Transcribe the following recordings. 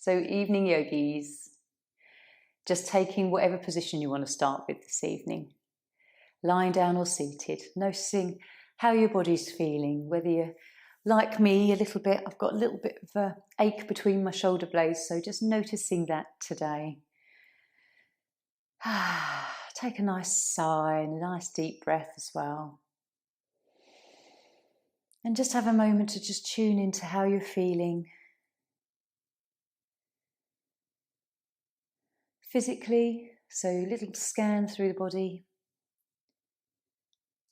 So evening yogis, just taking whatever position you want to start with this evening. Lying down or seated, noticing how your body's feeling, whether you're like me a little bit. I've got a little bit of an ache between my shoulder blades, so just noticing that today. Take a nice sigh and a nice deep breath as well. And just have a moment to just tune into how you're feeling. Physically, so a little scan through the body.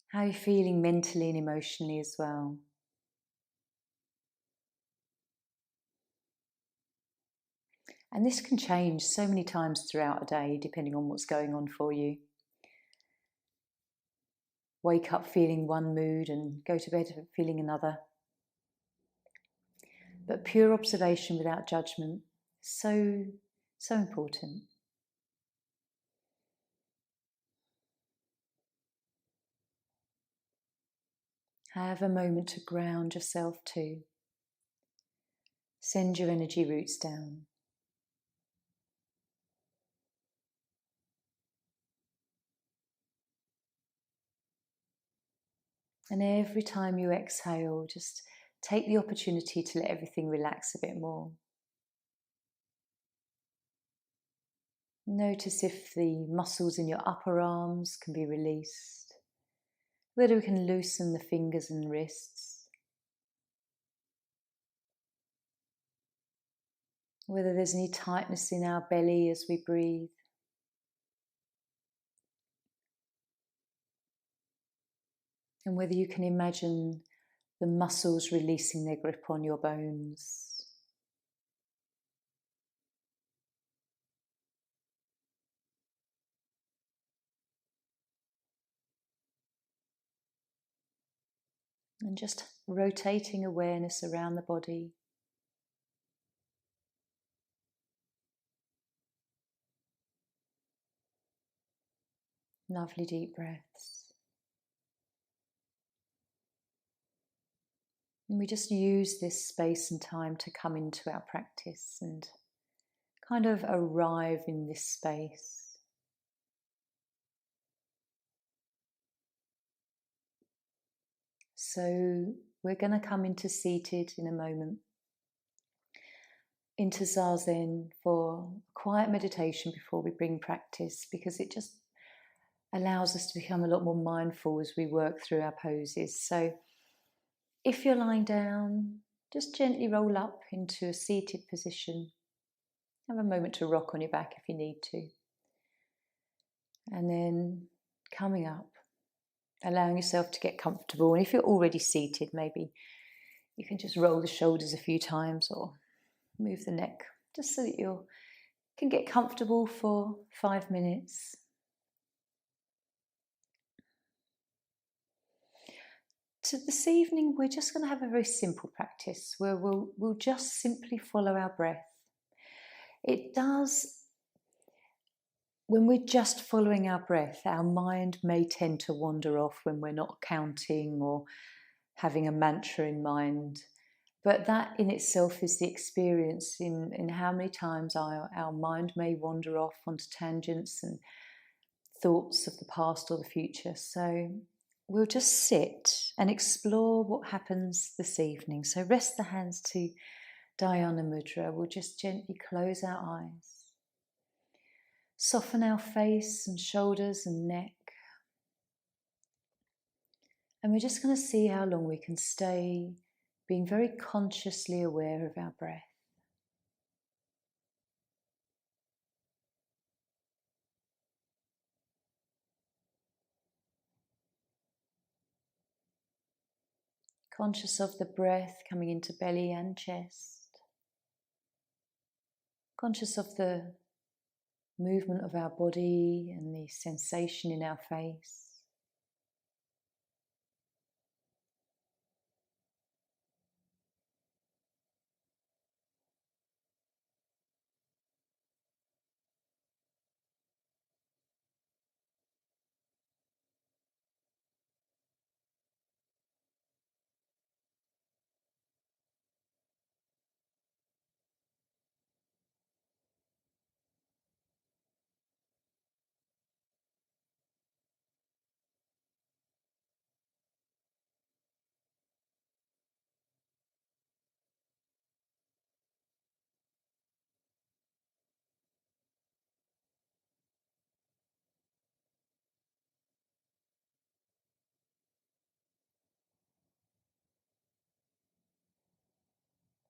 How you're feeling mentally and emotionally as well. And this can change so many times throughout a day, depending on what's going on for you. Wake up feeling one mood and go to bed feeling another. But pure observation without judgment, so important. Have a moment to ground yourself too. Send your energy roots down. And every time you exhale, just take the opportunity to let everything relax a bit more. Notice if the muscles in your upper arms can be released, whether we can loosen the fingers and wrists, whether there's any tightness in our belly as we breathe. And whether you can imagine the muscles releasing their grip on your bones. And just rotating awareness around the body. Lovely deep breaths. And we just use this space and time to come into our practice and kind of arrive in this space. So we're going to come into seated in a moment, into Zazen for quiet meditation before we bring practice, because it just allows us to become a lot more mindful as we work through our poses. So if you're lying down, just gently roll up into a seated position. Have a moment to rock on your back if you need to. And then coming up, allowing yourself to get comfortable. And if you're already seated, maybe you can just roll the shoulders a few times or move the neck, just so that you can get comfortable for 5 minutes. So this evening, we're just going to have a very simple practice where we'll just simply follow our breath. It does, when we're just following our breath, our mind may tend to wander off when we're not counting or having a mantra in mind. But that in itself is the experience in how many times our mind may wander off onto tangents and thoughts of the past or the future. So we'll just sit and explore what happens this evening. So rest the hands to Dhyana Mudra. We'll just gently close our eyes. Soften our face and shoulders and neck. And we're just going to see how long we can stay being very consciously aware of our breath. Conscious of the breath coming into belly and chest. Conscious of the movement of our body and the sensation in our face.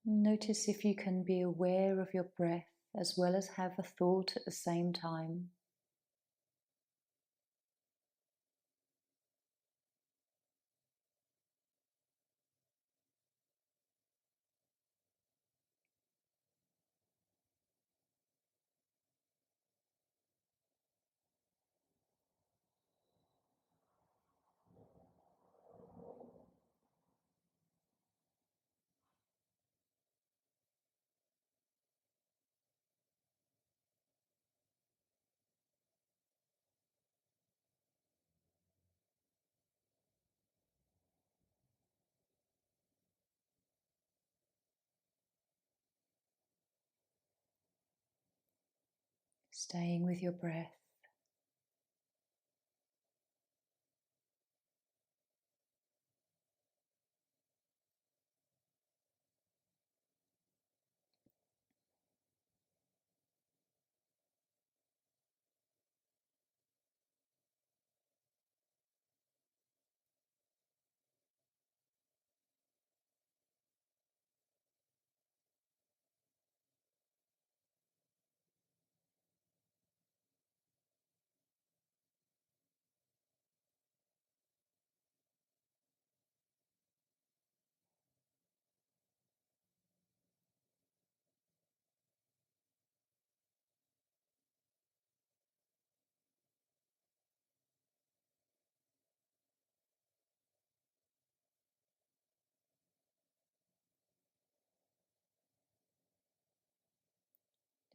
Notice if you can be aware of your breath as well as have a thought at the same time. Staying with your breath.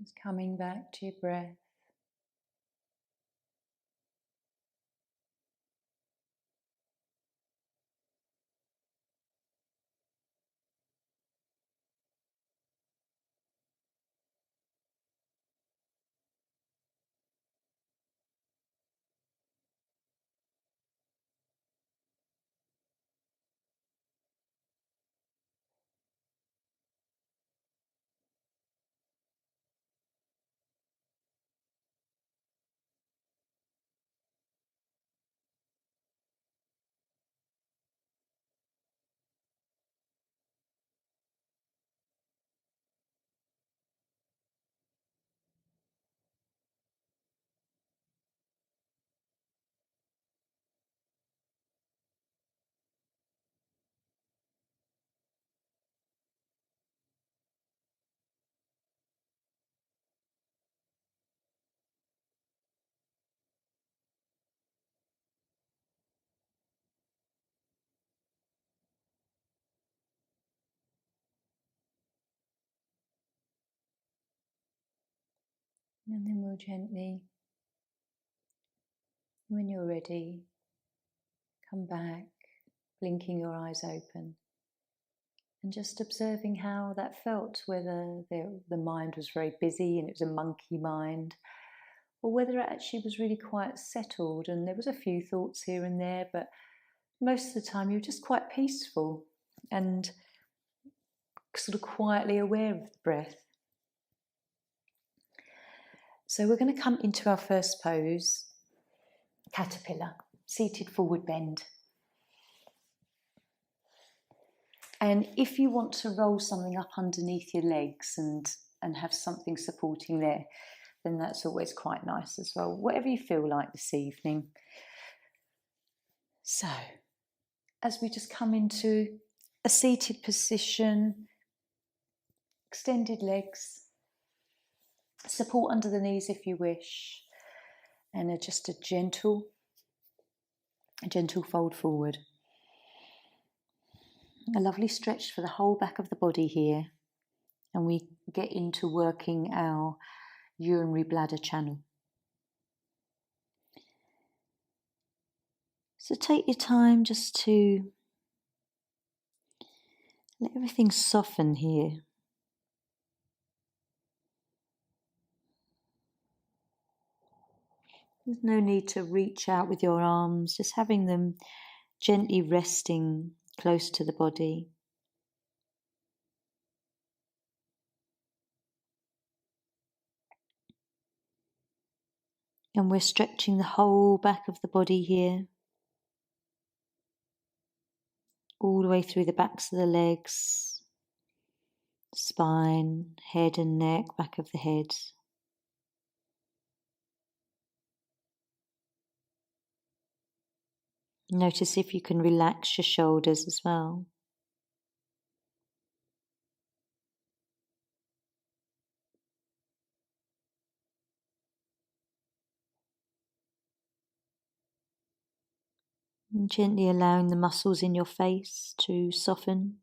Just coming back to your breath. And then we'll gently, when you're ready, come back, blinking your eyes open. And just observing how that felt, whether the mind was very busy and it was a monkey mind, or whether it actually was really quite settled and there was a few thoughts here and there, but most of the time you were just quite peaceful and sort of quietly aware of the breath. So we're going to come into our first pose, caterpillar, seated forward bend. And if you want to roll something up underneath your legs and have something supporting there, then that's always quite nice as well. Whatever you feel like this evening. So, as we just come into a seated position, extended legs, support under the knees if you wish, and just a gentle fold forward. A lovely stretch for the whole back of the body here, and we get into working our urinary bladder channel. So take your time just to let everything soften here. There's no need to reach out with your arms, just having them gently resting close to the body. And we're stretching the whole back of the body here, all the way through the backs of the legs, spine, head and neck, back of the head. Notice if you can relax your shoulders as well. And gently allowing the muscles in your face to soften.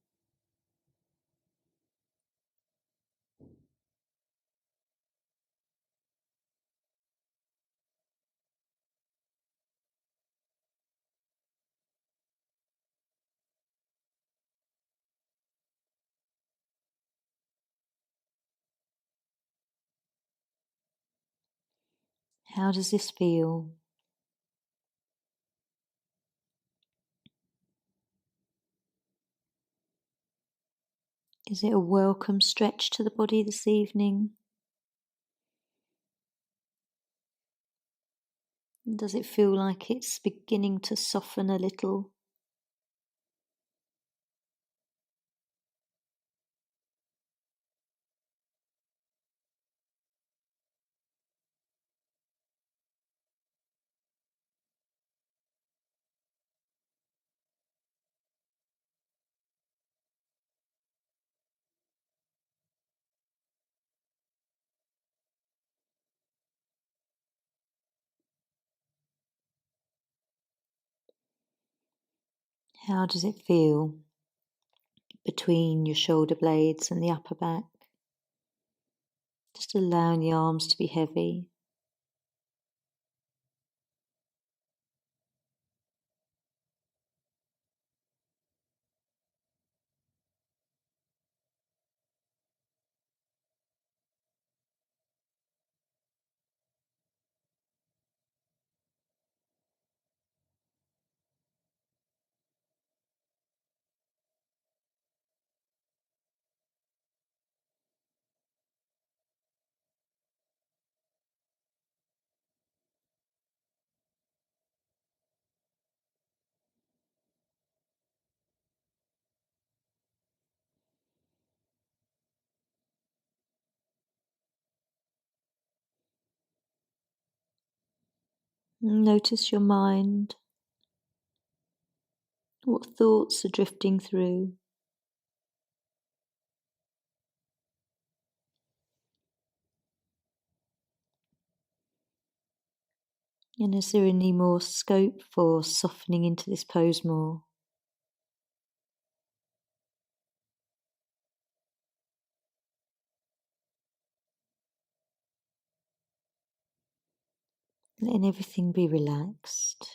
How does this feel? Is it a welcome stretch to the body this evening? Does it feel like it's beginning to soften a little? How does it feel between your shoulder blades and the upper back? Just allowing the arms to be heavy. Notice your mind. What thoughts are drifting through? And is there any more scope for softening into this pose more? Letting everything be relaxed.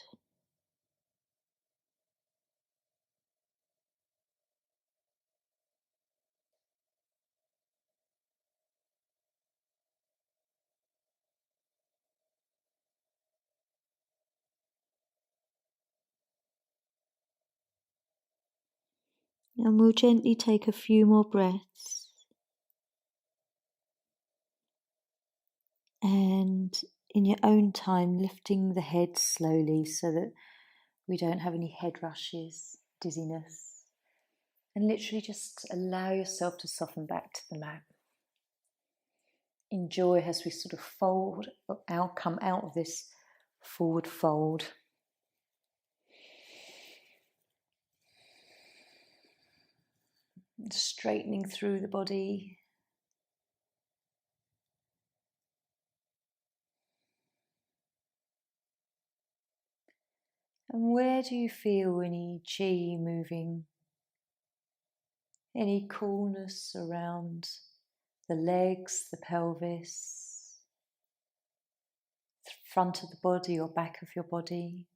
And we'll gently take a few more breaths. And in your own time, lifting the head slowly so that we don't have any head rushes, dizziness. And literally just allow yourself to soften back to the mat. Enjoy as we sort of fold out, come out of this forward fold. Straightening through the body. And where do you feel any chi moving? Any coolness around the legs, the pelvis, the front of the body or back of your body?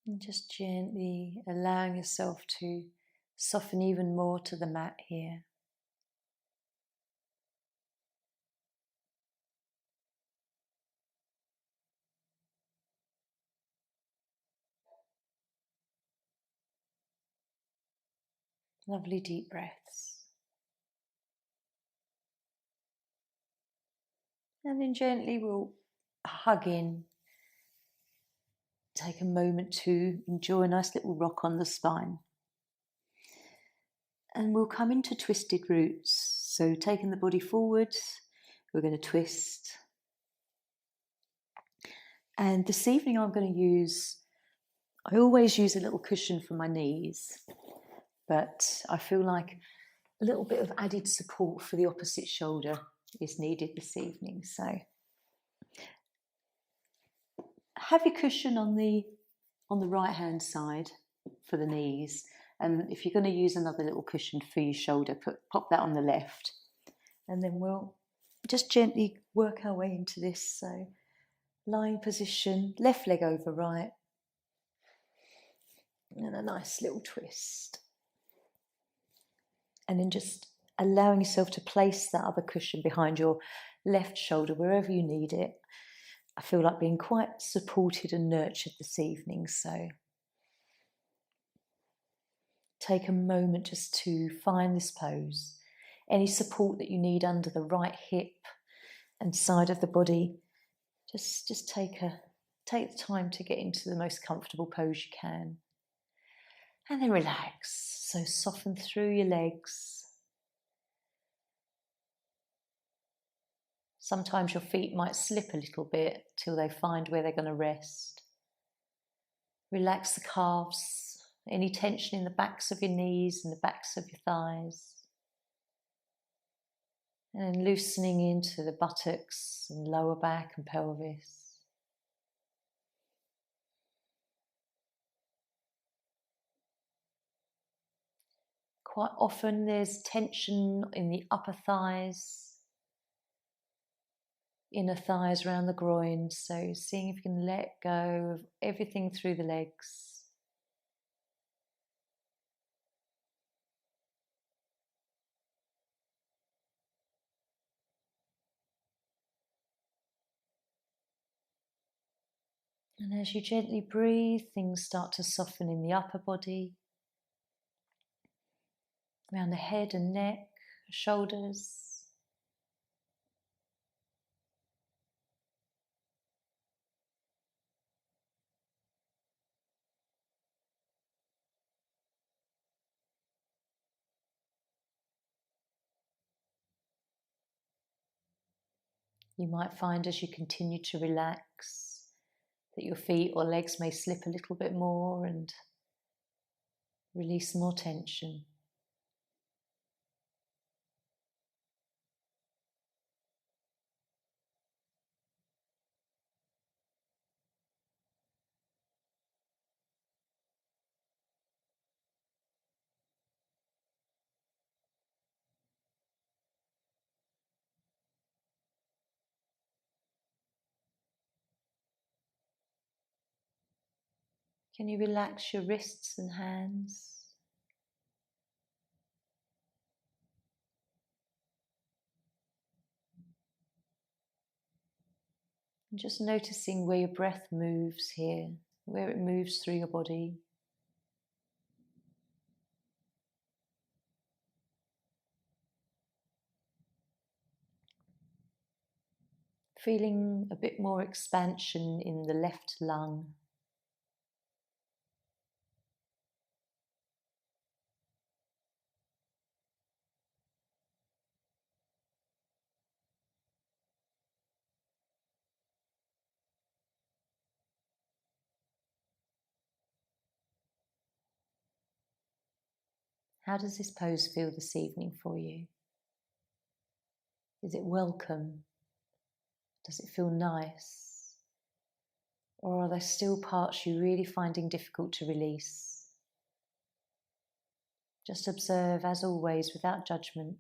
And just gently allowing yourself to soften even more to the mat here. Lovely deep breaths. And then gently we'll hug in. Take a moment to enjoy a nice little rock on the spine. And we'll come into twisted roots. So taking the body forward, we're going to twist. And this evening I'm going to I always use a little cushion for my knees, but I feel like a little bit of added support for the opposite shoulder is needed this evening. So have your cushion on the right hand side for the knees, and if you're going to use another little cushion for your shoulder, pop that on the left, and then we'll just gently work our way into this. So lying position, left leg over right, and a nice little twist, and then just allowing yourself to place that other cushion behind your left shoulder wherever you need it. I feel like being quite supported and nurtured this evening, so take a moment just to find this pose. Any support that you need under the right hip and side of the body, just take the time to get into the most comfortable pose you can. And then relax. So soften through your legs. Sometimes your feet might slip a little bit till they find where they're going to rest. Relax the calves, any tension in the backs of your knees and the backs of your thighs. And then loosening into the buttocks and lower back and pelvis. Quite often there's tension in the upper thighs, inner thighs around the groin, so seeing if you can let go of everything through the legs. And as you gently breathe, things start to soften in the upper body, around the head and neck, shoulders. You might find as you continue to relax that your feet or legs may slip a little bit more and release more tension. Can you relax your wrists and hands? And just noticing where your breath moves here, where it moves through your body. Feeling a bit more expansion in the left lung. How does this pose feel this evening for you? Is it welcome? Does it feel nice? Or are there still parts you're really finding difficult to release? Just observe, as always, without judgment.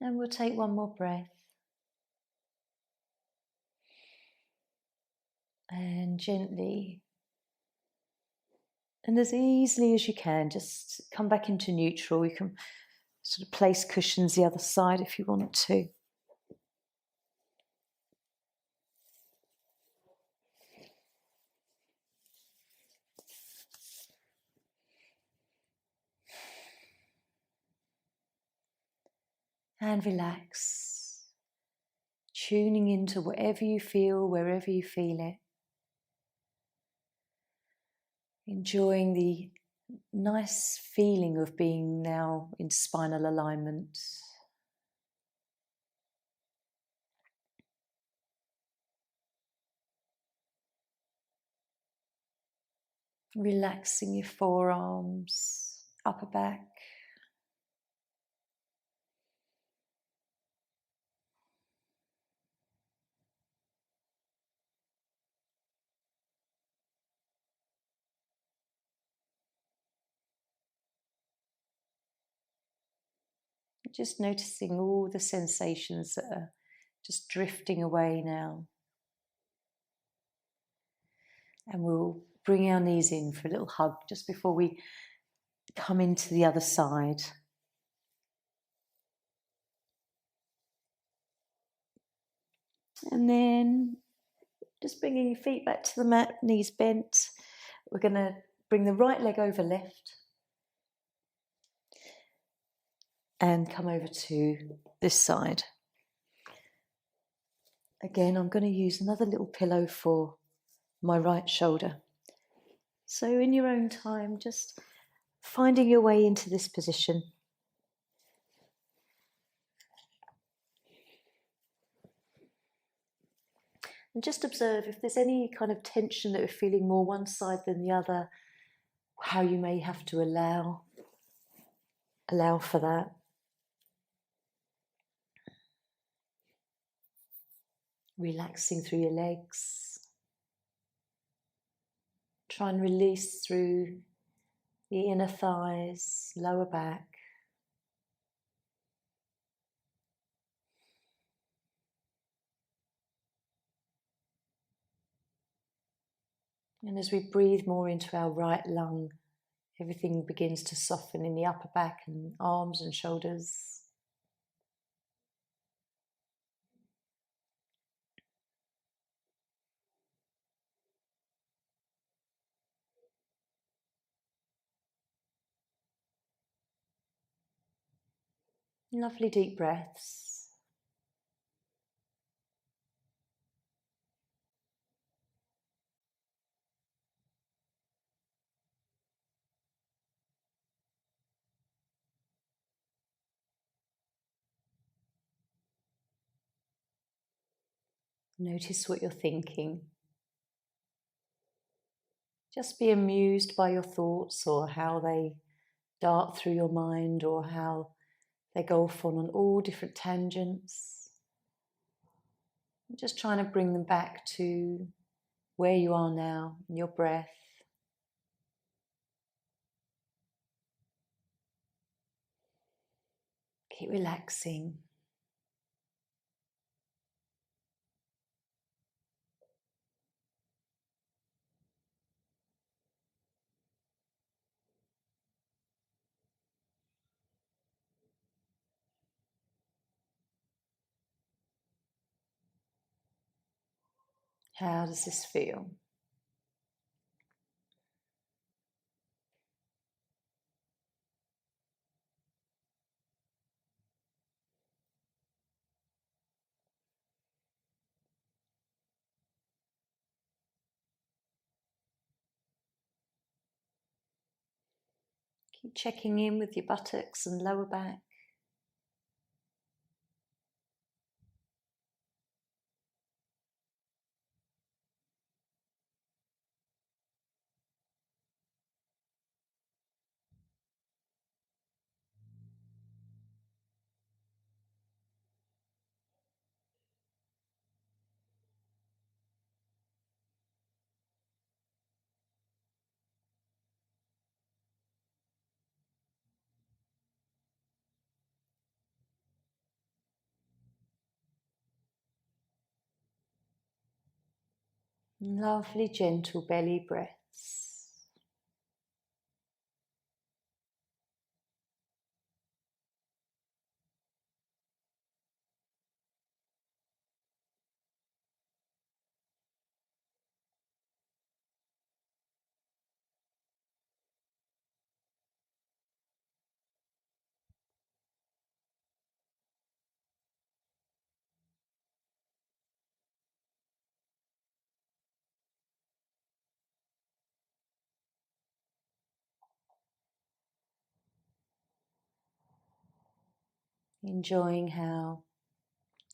And we'll take one more breath. And gently, and as easily as you can, just come back into neutral. You can sort of place cushions the other side if you want to. And relax, tuning into whatever you feel, wherever you feel it. Enjoying the nice feeling of being now in spinal alignment. Relaxing your forearms, upper back. Just noticing all the sensations that are just drifting away now. And we'll bring our knees in for a little hug just before we come into the other side. And then just bringing your feet back to the mat, knees bent. We're going to bring the right leg over left and come over to this side. Again, I'm going to use another little pillow for my right shoulder. So in your own time, just finding your way into this position. And just observe if there's any kind of tension that you're feeling more one side than the other, how you may have to allow for that. Relaxing through your legs. Try and release through the inner thighs, lower back. And as we breathe more into our right lung, everything begins to soften in the upper back and arms and shoulders. Lovely deep breaths. Notice what you're thinking. Just be amused by your thoughts or how they dart through your mind or how they go off on all different tangents. Just trying to bring them back to where you are now, in your breath. Keep relaxing. How does this feel? Keep checking in with your buttocks and lower back. Lovely, gentle belly breaths. Enjoying how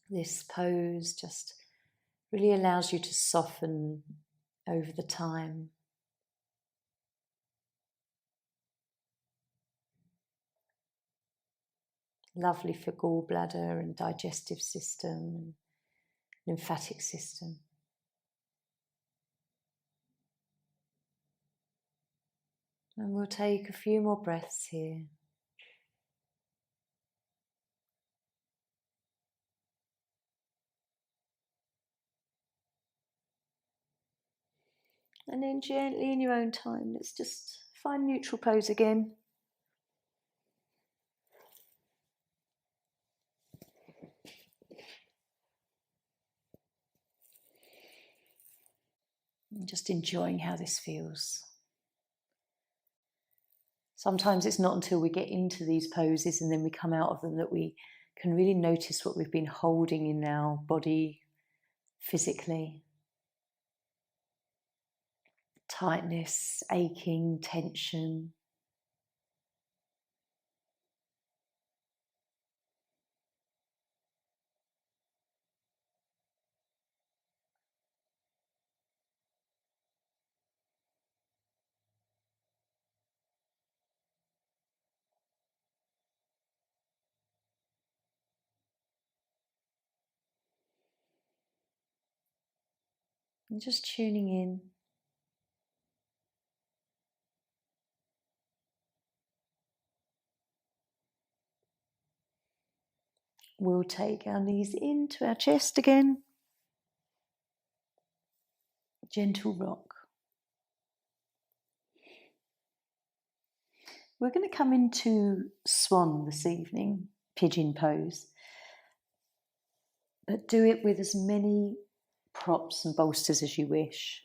this pose just really allows you to soften over the time. Lovely for gallbladder and digestive system and lymphatic system. And we'll take a few more breaths here. And then gently in your own time, let's just find neutral pose again. And just enjoying how this feels. Sometimes it's not until we get into these poses and then we come out of them that we can really notice what we've been holding in our body physically. Tightness, aching, tension. And just tuning in. We'll take our knees into our chest again. Gentle rock. We're going to come into swan this evening, pigeon pose. But do it with as many props and bolsters as you wish.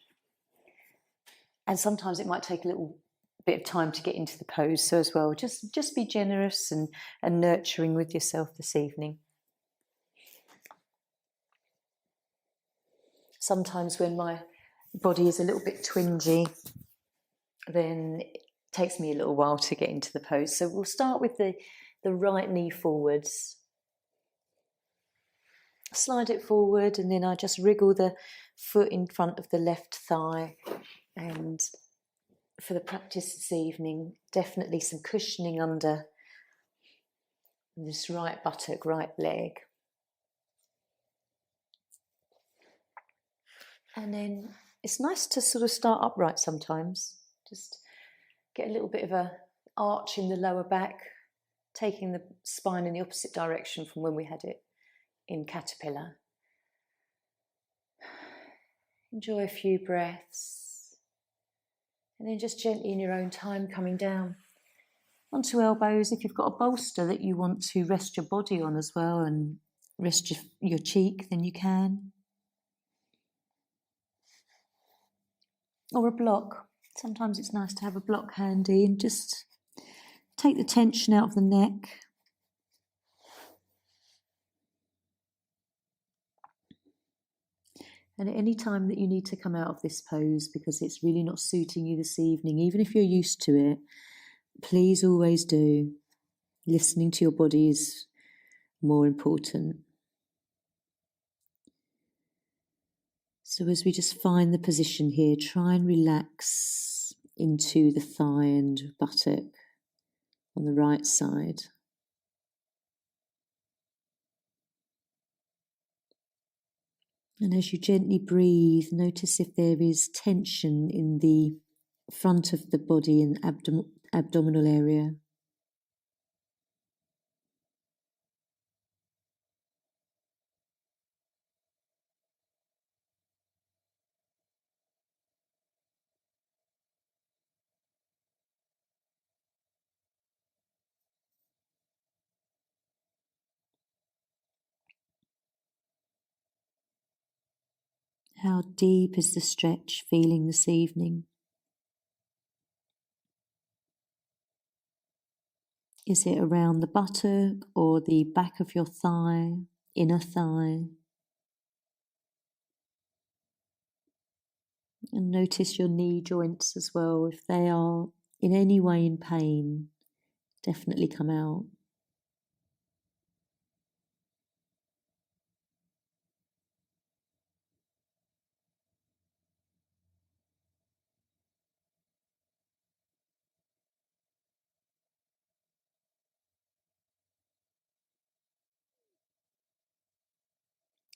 And sometimes it might take a little bit of time to get into the pose, so as well, just be generous and nurturing with yourself this evening. Sometimes when my body is a little bit twingy, then it takes me a little while to get into the pose. So we'll start with the right knee forwards. Slide it forward, and then I just wriggle the foot in front of the left thigh. And for the practice this evening, definitely some cushioning under this right buttock, right leg. And then it's nice to sort of start upright sometimes. Just get a little bit of a arch in the lower back, taking the spine in the opposite direction from when we had it in caterpillar. Enjoy a few breaths. And then just gently in your own time coming down onto elbows. If you've got a bolster that you want to rest your body on as well and rest your cheek, then you can. Or a block. Sometimes it's nice to have a block handy and just take the tension out of the neck. And at any time that you need to come out of this pose because it's really not suiting you this evening, even if you're used to it, please always do. Listening to your body is more important. So as we just find the position here, try and relax into the thigh and buttock on the right side. And as you gently breathe, notice if there is tension in the front of the body and abdominal area. How deep is the stretch feeling this evening? Is it around the buttock or the back of your thigh, inner thigh? And notice your knee joints as well. If they are in any way in pain, definitely come out.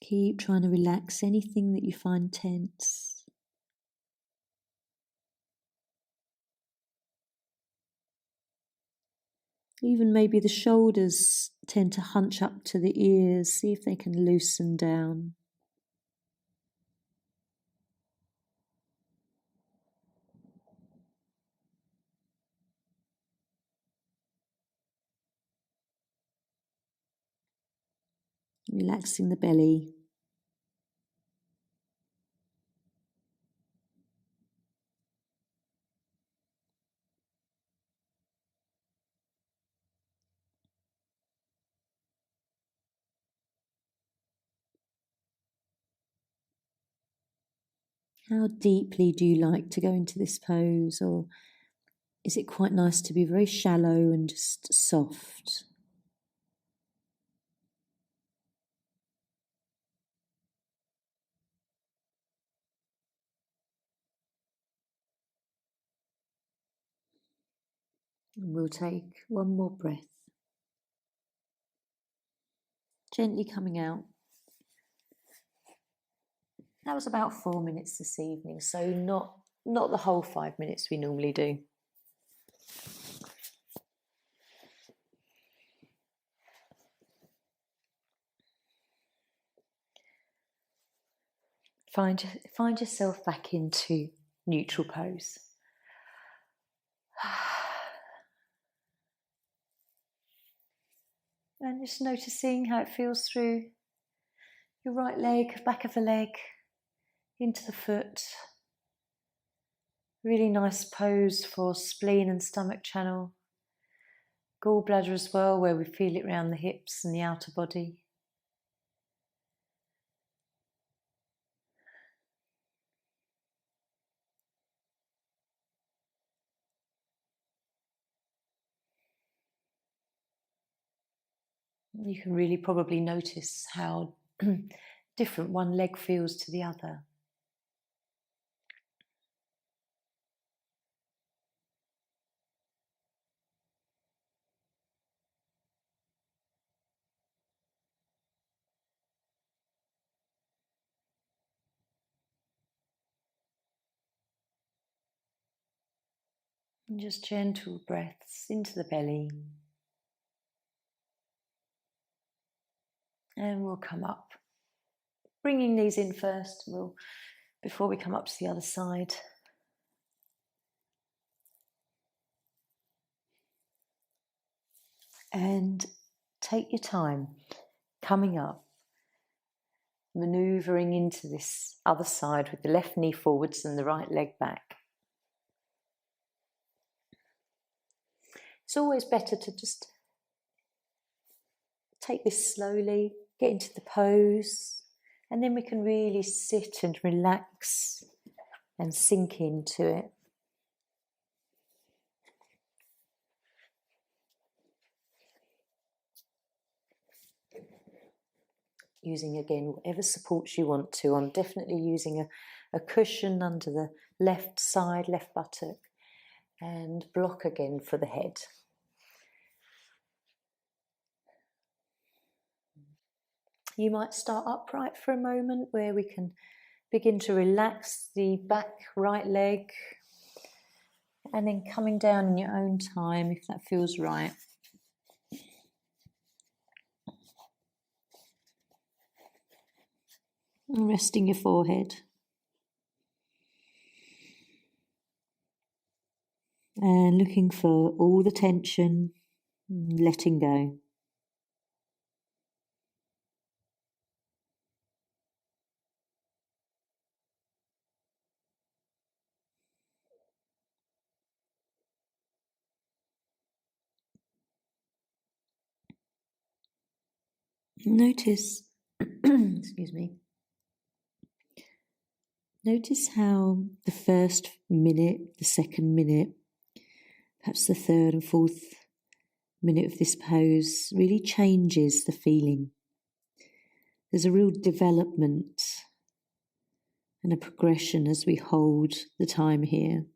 Keep trying to relax anything that you find tense. Even maybe the shoulders tend to hunch up to the ears. See if they can loosen down. Relaxing the belly. How deeply do you like to go into this pose, or is it quite nice to be very shallow and just soft? And we'll take one more breath. Gently coming out. That was about 4 minutes this evening, so not the whole 5 minutes we normally do. Find yourself back into neutral pose. And just noticing how it feels through your right leg, back of the leg, into the foot. Really nice pose for spleen and stomach channel. Gallbladder as well, where we feel it around the hips and the outer body. You can really probably notice how different one leg feels to the other. And just gentle breaths into the belly. And we'll come up. Bringing these in first, before we come up to the other side. And take your time coming up, manoeuvring into this other side with the left knee forwards and the right leg back. It's always better to just take this slowly, get into the pose, and then we can really sit and relax and sink into it. Using again whatever supports you want to. I'm definitely using a cushion under the left side, left buttock, and block again for the head. You might start upright for a moment where we can begin to relax the back right leg, and then coming down in your own time if that feels right. And resting your forehead. And looking for all the tension, letting go. Notice, excuse me, notice how the first minute, the second minute, perhaps the third and fourth minute of this pose really changes the feeling. There's a real development and a progression as we hold the time here.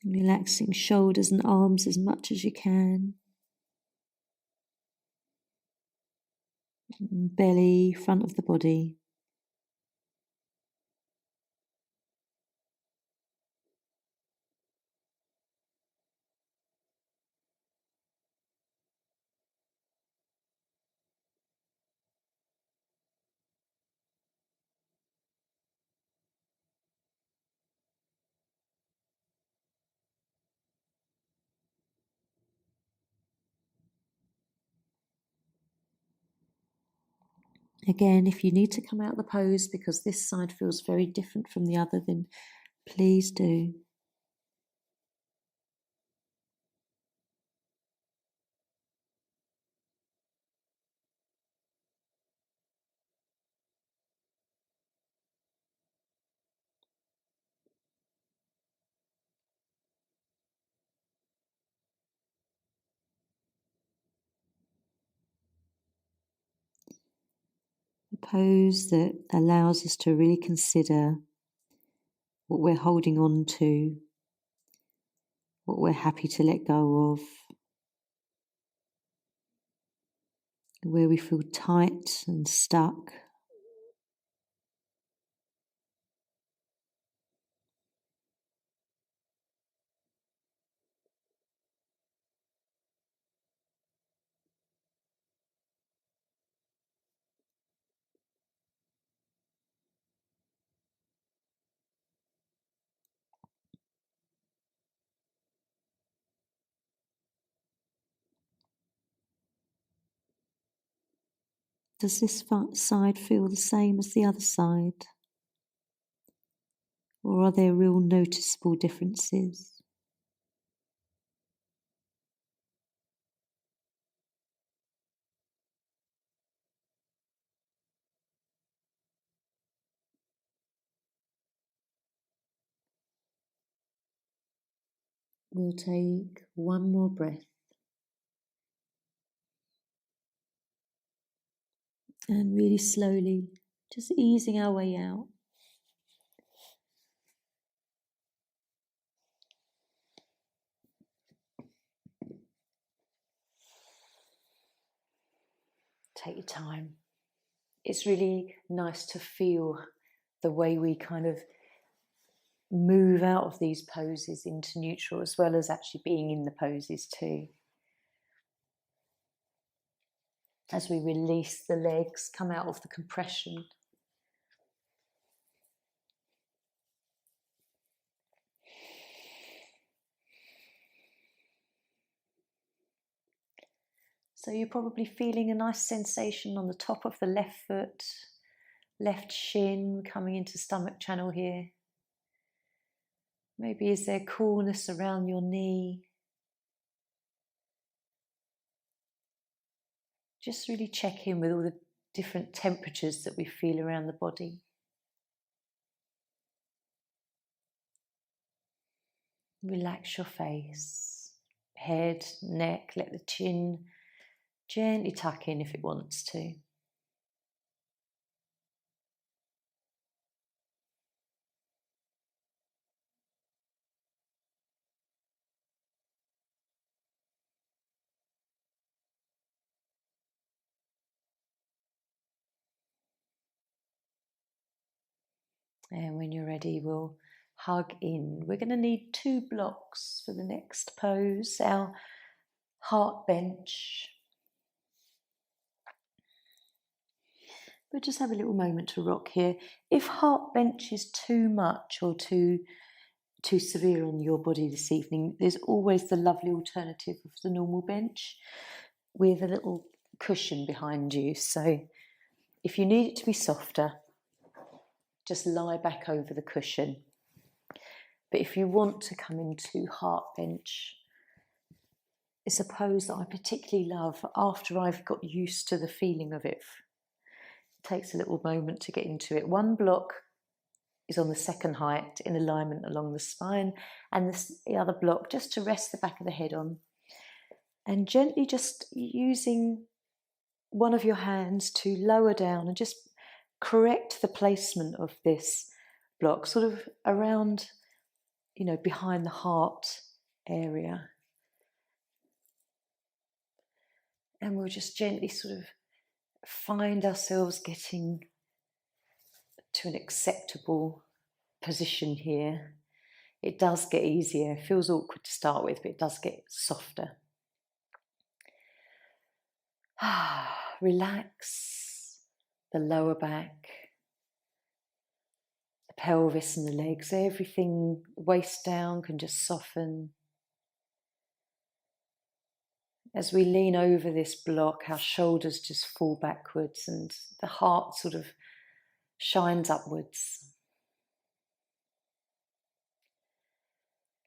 Relaxing shoulders and arms as much as you can. Belly, front of the body. Again, if you need to come out of the pose because this side feels very different from the other, then please do. A pose that allows us to really consider what we're holding on to, what we're happy to let go of, where we feel tight and stuck. Does this side feel the same as the other side? Or are there real noticeable differences? We'll take one more breath. And really slowly, just easing our way out. Take your time. It's really nice to feel the way we kind of move out of these poses into neutral, as well as actually being in the poses too. As we release the legs, come out of the compression. So you're probably feeling a nice sensation on the top of the left foot, left shin coming into stomach channel here. Maybe is there coolness around your knee? Just really check in with all the different temperatures that we feel around the body. Relax your face, head, neck, let the chin gently tuck in if it wants to. And when you're ready, we'll hug in. We're going to need 2 blocks for the next pose, our heart bench. But just have a little moment to rock here. If heart bench is too much or too severe on your body this evening, there's always the lovely alternative of the normal bench with a little cushion behind you. So if you need it to be softer, just lie back over the cushion. But if you want to come into heart bench, it's a pose that I particularly love after I've got used to the feeling of it. It takes a little moment to get into it. One block is on the second height in alignment along the spine, and the other block just to rest the back of the head on. And gently just using one of your hands to lower down and just correct the placement of this block, sort of around, behind the heart area. And we'll just gently sort of find ourselves getting to an acceptable position here. It does get easier. It feels awkward to start with, but it does get softer. Relax the lower back, the pelvis and the legs. Everything waist down can just soften. As we lean over this block, our shoulders just fall backwards and the heart sort of shines upwards.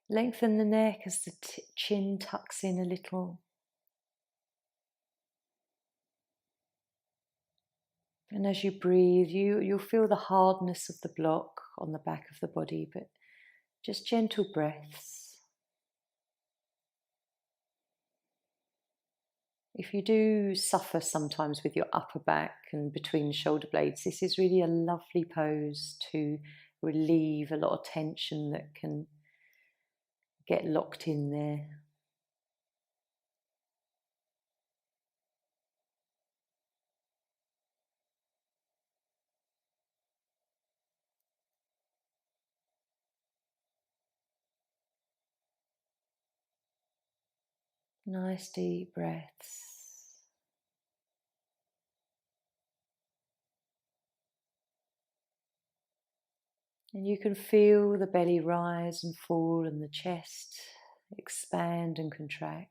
Lengthen the neck as the chin tucks in a little. And as you breathe, you'll feel the hardness of the block on the back of the body, but just gentle breaths. If you do suffer sometimes with your upper back and between the shoulder blades, this is really a lovely pose to relieve a lot of tension that can get locked in there. Nice deep breaths. And you can feel the belly rise and fall and the chest expand and contract.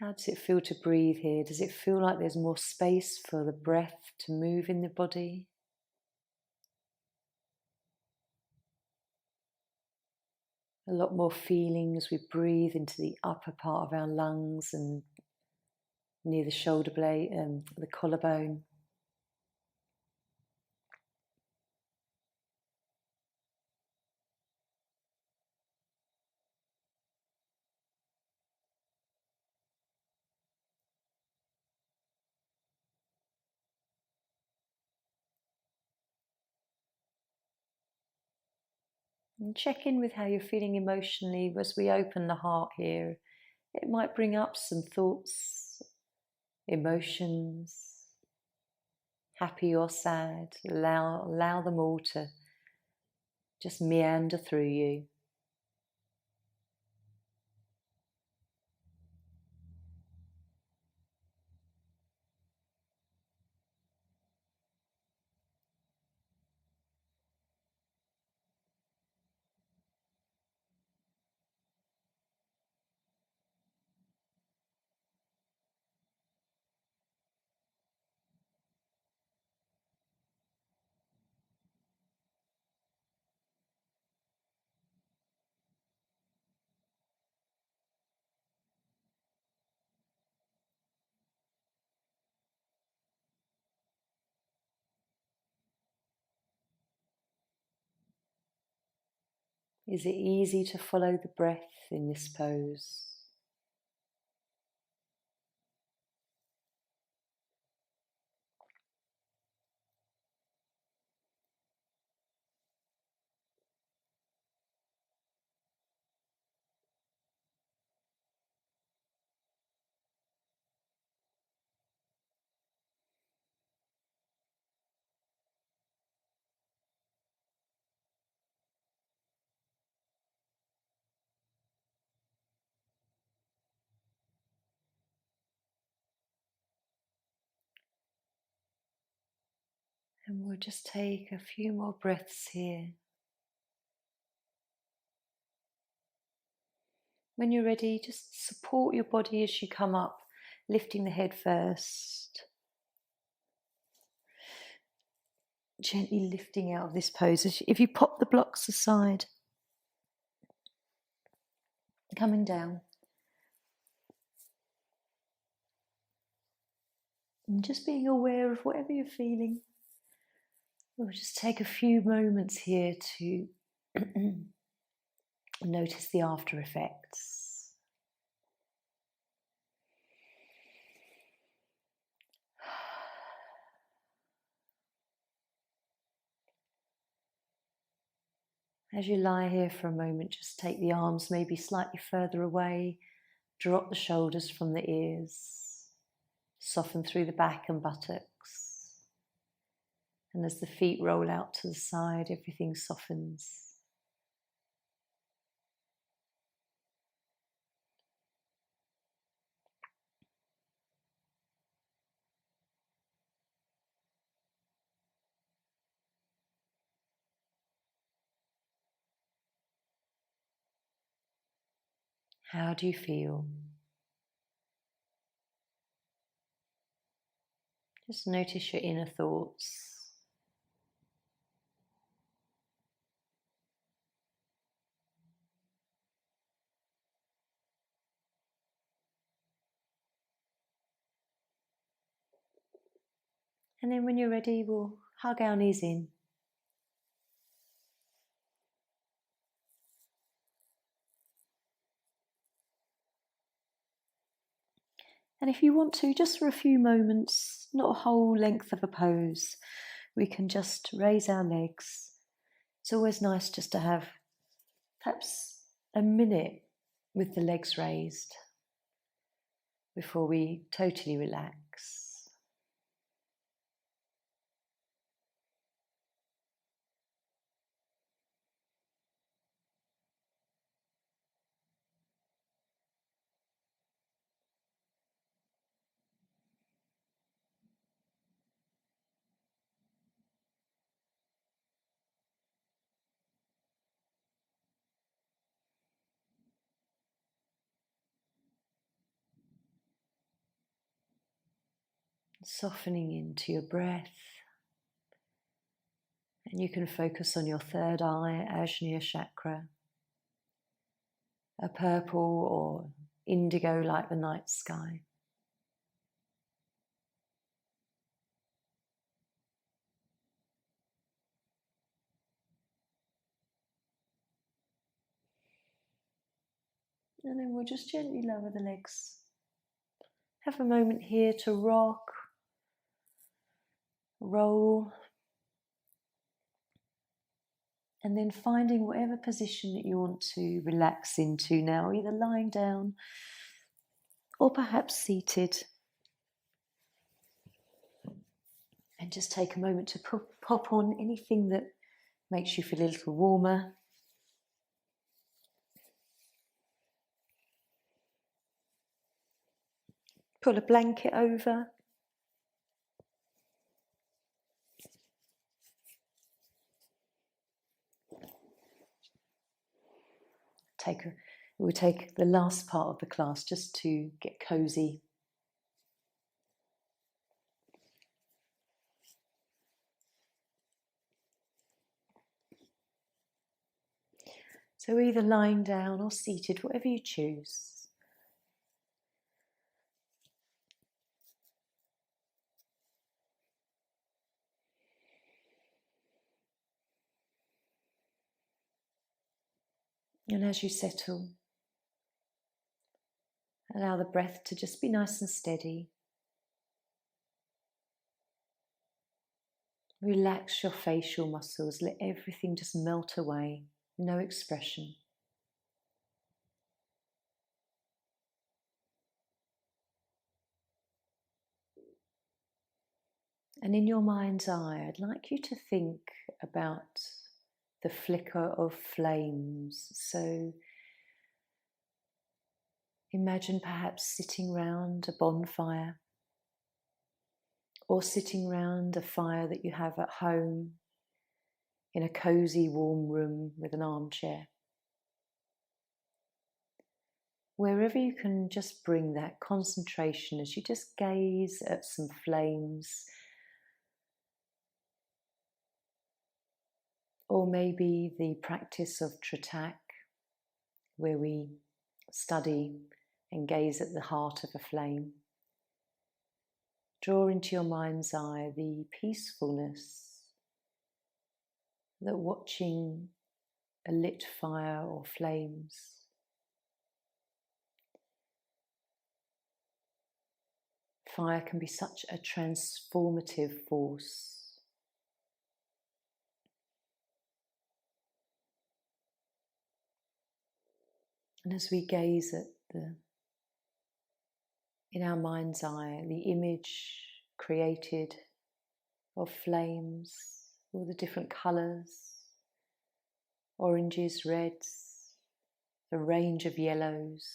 How does it feel to breathe here? Does it feel like there's more space for the breath to move in the body? A lot more feeling as we breathe into the upper part of our lungs and near the shoulder blade and the collarbone. And check in with how you're feeling emotionally as we open the heart here. It might bring up some thoughts, emotions, happy or sad. Allow them all to just meander through you. Is it easy to follow the breath in this pose? And we'll just take a few more breaths here. When you're ready, just support your body as you come up, lifting the head first. Gently lifting out of this pose. If you pop the blocks aside, coming down. And just being aware of whatever you're feeling. We'll just take a few moments here to notice the after effects. As you lie here for a moment, just take the arms maybe slightly further away, drop the shoulders from the ears, soften through the back and buttocks. And as the feet roll out to the side, everything softens. How do you feel? Just notice your inner thoughts. And then when you're ready, we'll hug our knees in. And if you want to, just for a few moments, not a whole length of a pose, we can just raise our legs. It's always nice just to have perhaps a minute with the legs raised before we totally relax. Softening into your breath. And you can focus on your third eye, Ajna chakra, a purple or indigo like the night sky. And then we'll just gently lower the legs. Have a moment here to rock, roll, and then finding whatever position that you want to relax into now, either lying down or perhaps seated. And just take a moment to pop on anything that makes you feel a little warmer. Pull a blanket over. We'll take the last part of the class just to get cozy. So either lying down or seated, whatever you choose. And as you settle, allow the breath to just be nice and steady. Relax your facial muscles, let everything just melt away, no expression. And in your mind's eye, I'd like you to think about the flicker of flames. So imagine perhaps sitting round a bonfire or sitting round a fire that you have at home in a cozy, warm room with an armchair. Wherever you can just bring that concentration as you just gaze at some flames Or maybe the practice of Tratak, where we study and gaze at the heart of a flame. Draw into your mind's eye the peacefulness that watching a lit fire or flames fire can be such a transformative force. And as we gaze at in our mind's eye, the image created of flames, all the different colours, oranges, reds, the range of yellows,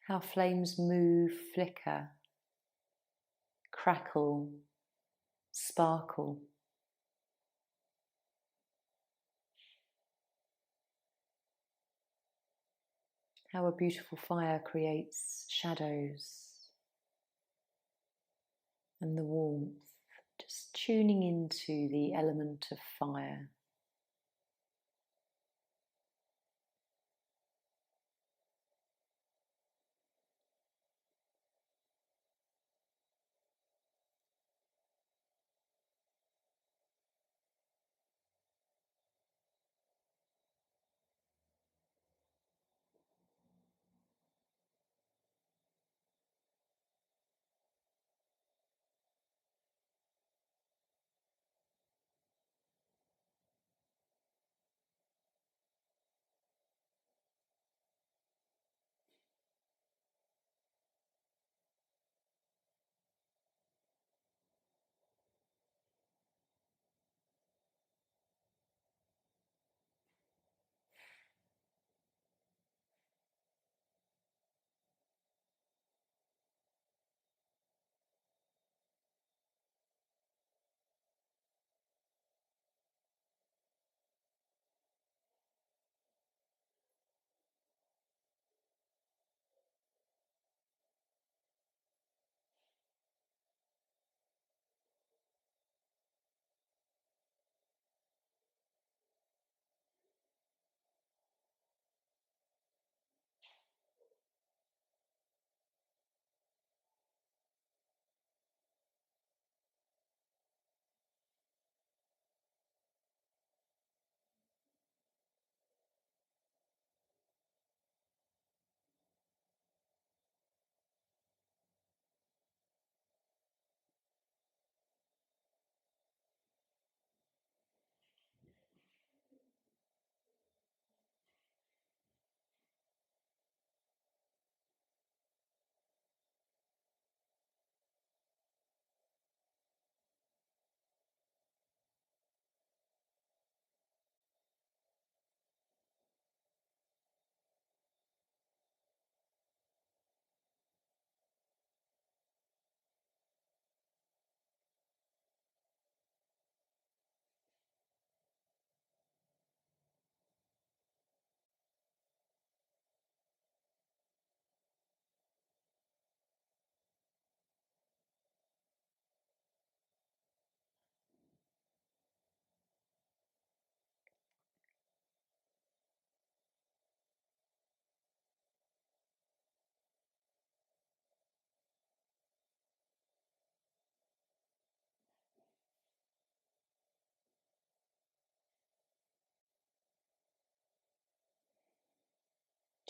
how flames move, flicker, crackle, sparkle. How a beautiful fire creates shadows and the warmth, just tuning into the element of fire.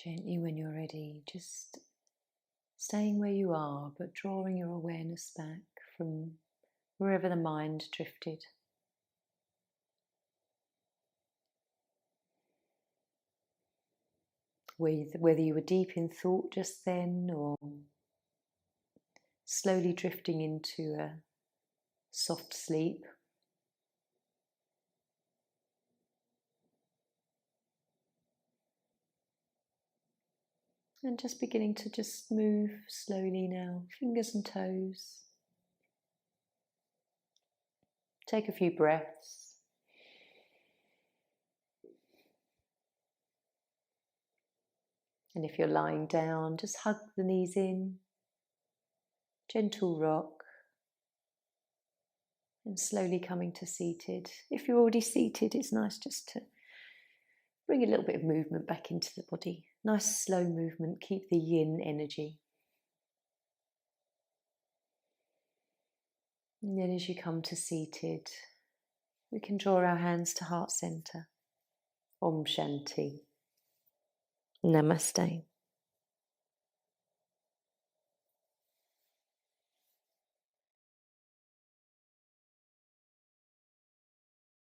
Gently, when you're ready, just staying where you are, but drawing your awareness back from wherever the mind drifted. Whether you were deep in thought just then or slowly drifting into a soft sleep. And just beginning to just move slowly now, fingers and toes. Take a few breaths. And if you're lying down, just hug the knees in, gentle rock, And slowly coming to seated. If you're already seated, it's nice just to bring a little bit of movement back into the body. Nice slow movement, keep the yin energy. And then as you come to seated, we can draw our hands to heart center. Om Shanti. Namaste.